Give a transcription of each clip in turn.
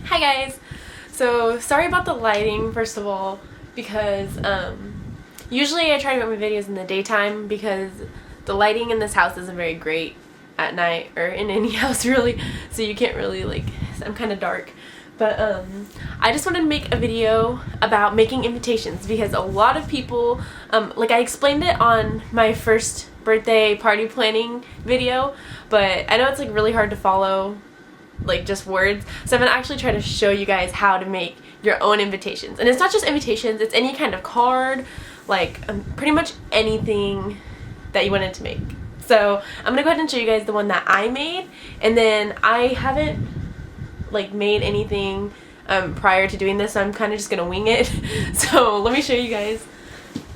Hi guys! So sorry about the lighting first of all, because usually I try to make my videos in the daytime because the lighting in this house isn't very great at night, or in any house really, so you can't really I'm kind of dark. But I just wanted to make a video about making invitations because a lot of people, I explained it on my first birthday party planning video, but I know it's really hard to follow just words, so I'm gonna actually try to show you guys how to make your own invitations. And it's not just invitations, it's any kind of card, pretty much anything that you wanted to make. So I'm gonna go ahead and show you guys the one that I made, and then I haven't made anything prior to doing this, so I'm kind of just gonna wing it. So let me show you guys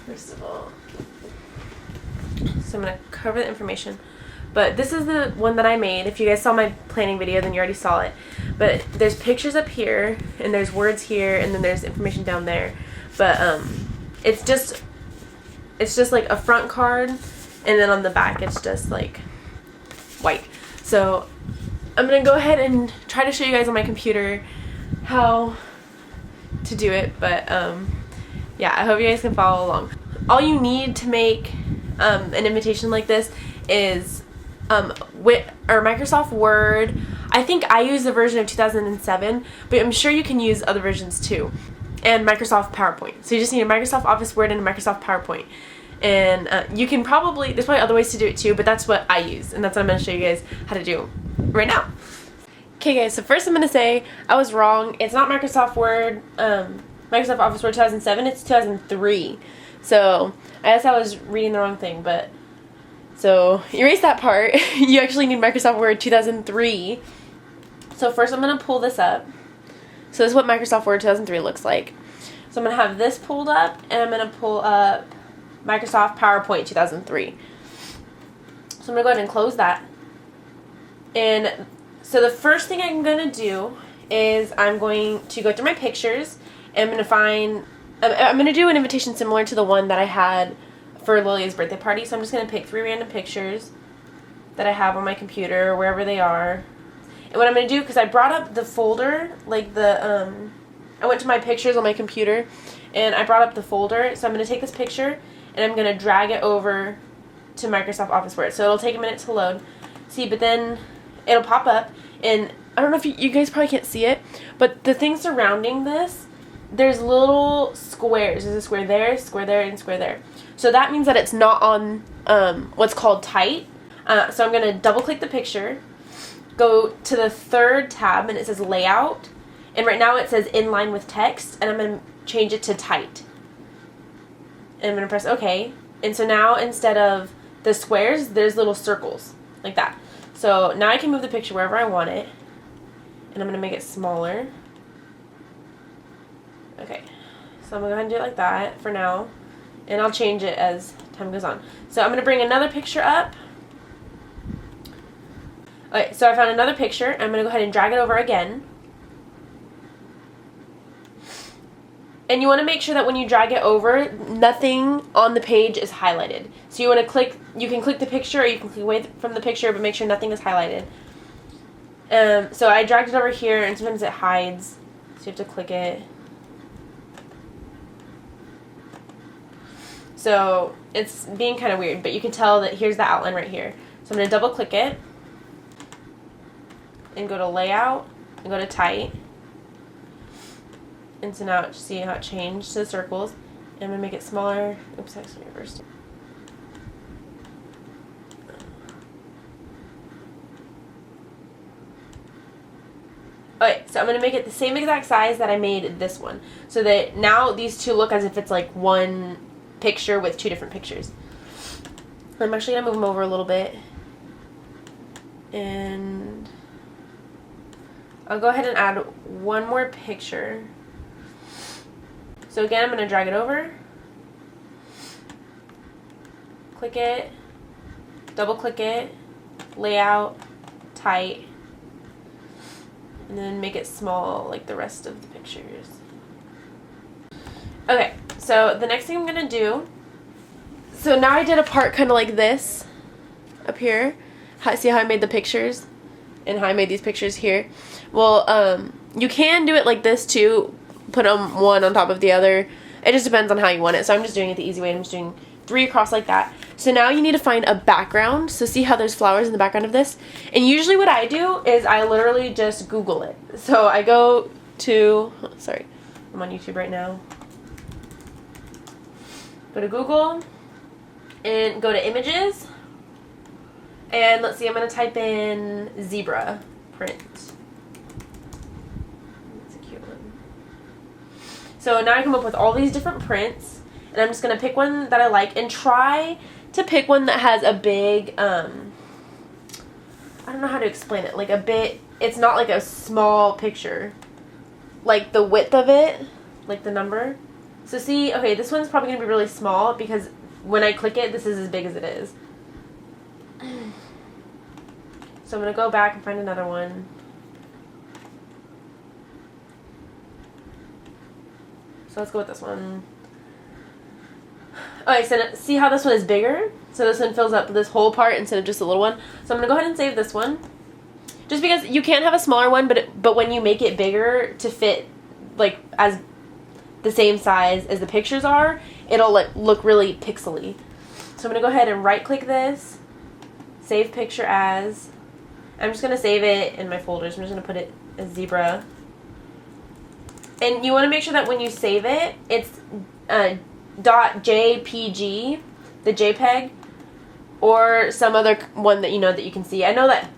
first of all. So I'm gonna cover the information. But this is the one that I made. If you guys saw my planning video, then you already saw it. But there's pictures up here, and there's words here, and then there's information down there. But it's just like a front card, and then on the back it's just white. So I'm gonna go ahead and try to show you guys on my computer how to do it. But yeah, I hope you guys can follow along. All you need to make an invitation like this is Microsoft Word. I think I use the version of 2007, but I'm sure you can use other versions too. And Microsoft PowerPoint. So you just need a Microsoft Office Word and a Microsoft PowerPoint. And you can there's probably other ways to do it too, but that's what I use, and that's what I'm going to show you guys how to do right now. Okay guys, so first I'm going to say I was wrong. It's not Microsoft Word, Microsoft Office Word 2007, it's 2003. So I guess I was reading the wrong thing, but so erase that part. You actually need Microsoft Word 2003. So first I'm going to pull this up. So this is what Microsoft Word 2003 looks like. So I'm going to have this pulled up, and I'm going to pull up Microsoft PowerPoint 2003. So I'm going to go ahead and close that. And so the first thing I'm going to do is I'm going to go through my pictures, and I'm going to do an invitation similar to the one that I had for Lilia's birthday party. So I'm just going to pick 3 random pictures that I have on my computer, wherever they are. And what I'm going to do, because I brought up the folder, I went to my pictures on my computer, and I brought up the folder. So I'm going to take this picture, and I'm going to drag it over to Microsoft Office Word. So it'll take a minute to load. See, but then it'll pop up, and I don't know if you guys probably can't see it, but the thing surrounding this, there's little squares. There's a square there, and square there. So that means that it's not on what's called tight. So I'm going to double click the picture, go to the 3rd tab, and it says layout. And right now it says inline with text, and I'm going to change it to tight. And I'm going to press OK. And so now instead of the squares, there's little circles like that. So now I can move the picture wherever I want it. And I'm going to make it smaller. Okay. So I'm going to go ahead and do it like that for now. And I'll change it as time goes on. So I'm going to bring another picture up. Okay, so I found another picture. I'm going to go ahead and drag it over again. And you want to make sure that when you drag it over, nothing on the page is highlighted. So you want to you can click the picture, or you can click away from the picture, but make sure nothing is highlighted. So I dragged it over here, and sometimes it hides, so you have to click it. So it's being kind of weird, but you can tell that here's the outline right here. So I'm going to double click it, and go to layout, and go to tight. And so now see how it changed to the circles. And I'm going to make it smaller. Oops, I actually reversed it. Okay, so I'm going to make it the same exact size that I made this one. So that now these two look as if it's one picture with 2 different pictures. I'm actually going to move them over a little bit. And I'll go ahead and add one more picture. So again, I'm going to drag it over, click it, double click it, layout, tight, and then make it small like the rest of the pictures. Okay, so the next thing I'm going to do, so now I did a part kind of like this up here. See how I made the pictures? and how I made these pictures here. Well, You can do it like this too, put them one on top of the other. It just depends on how you want it. So I'm just doing it the easy way. I'm just doing 3 across like that. So now you need to find a background. So see how there's flowers in the background of this? And usually what I do is I literally just Google it. So I go to, sorry, I'm on YouTube right now. Go to Google and go to images. And let's see, I'm going to type in zebra print. That's a cute one. So now I come up with all these different prints. And I'm just going to pick one that I like and try to pick one that has a big, I don't know how to explain it. Like a bit, it's not like a small picture. Like the width of it, like the number. So see, okay, this one's probably going to be really small because when I click it, this is as big as it is. So I'm going to go back and find another one. So let's go with this one. Okay, so see how this one is bigger? So this one fills up this whole part instead of just a little one. So I'm going to go ahead and save this one. Just because you can have a smaller one, but when you make it bigger to fit like as the same size as the pictures are, it'll look really pixely. So I'm going to go ahead and right click this, save picture as. I'm just going to save it in my folders. I'm just going to put it as zebra. And you want to make sure that when you save it, it's .jpg, the JPEG, or some other one that you know that you can see. I know that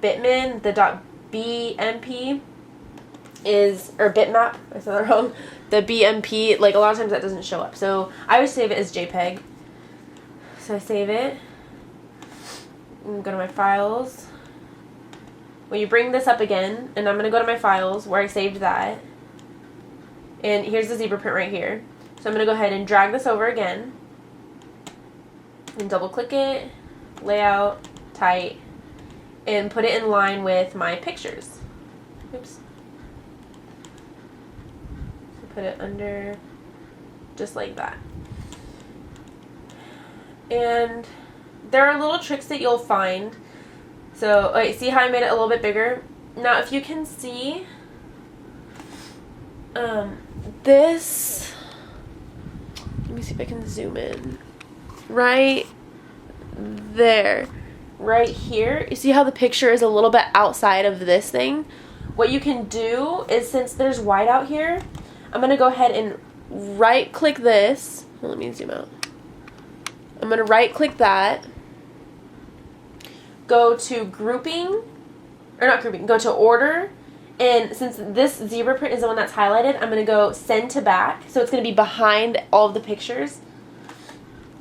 Bitman, the .bmp is, or bitmap, I said that wrong. The BMP, like a lot of times that doesn't show up. So I always save it as JPEG. So I save it. And go to my files. When you bring this up again, and I'm going to go to my files where I saved that. And here's the zebra print right here. So I'm going to go ahead and drag this over again. And double click it, layout, tight, and put it in line with my pictures. Oops. So put it under just like that. And there are little tricks that you'll find. So, okay, see how I made it a little bit bigger? Now, if you can see, this, let me see if I can zoom in. Right there. Right here. You see how the picture is a little bit outside of this thing? What you can do is, since there's white out here, I'm going to go ahead and right click this. Let me zoom out. I'm going to right click that. Go to grouping, or not grouping, go to order. And since this zebra print is the one that's highlighted, I'm going to go send to back. So it's going to be behind all of the pictures.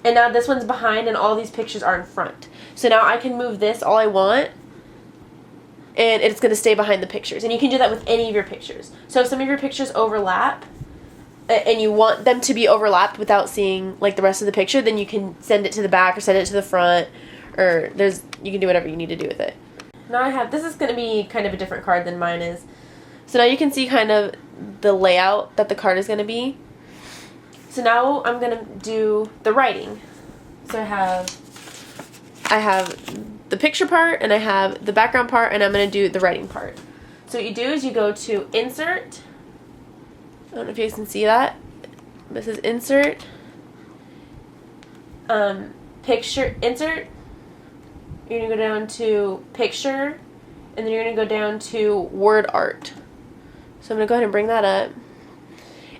And now this one's behind and all these pictures are in front. So now I can move this all I want. And it's going to stay behind the pictures. And you can do that with any of your pictures. So if some of your pictures overlap, and you want them to be overlapped without seeing like the rest of the picture, then you can send it to the back or send it to the front. Or you can do whatever you need to do with it. Now I have, this is going to be kind of a different card than mine is. So now you can see kind of the layout that the card is going to be. So now I'm going to do the writing. So I have the picture part and I have the background part, and I'm going to do the writing part. So what you do is you go to insert. I don't know if you guys can see that. This is insert. Picture, insert. You're going to go down to picture, and then you're going to go down to word art. So I'm going to go ahead and bring that up.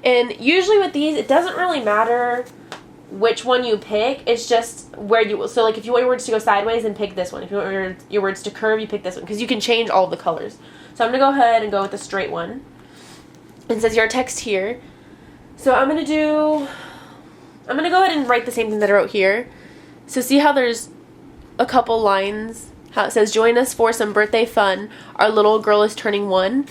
And usually with these, it doesn't really matter which one you pick. It's just where you, so like if you want your words to go sideways, then pick this one. If you want your words to curve, you pick this one, because you can change all of the colors. So I'm going to go ahead and go with the straight one. It says your text here. So I'm going to go ahead and write the same thing that I wrote here. So see how there's a couple lines, how it says, join us for some birthday fun. Our little girl is turning 1.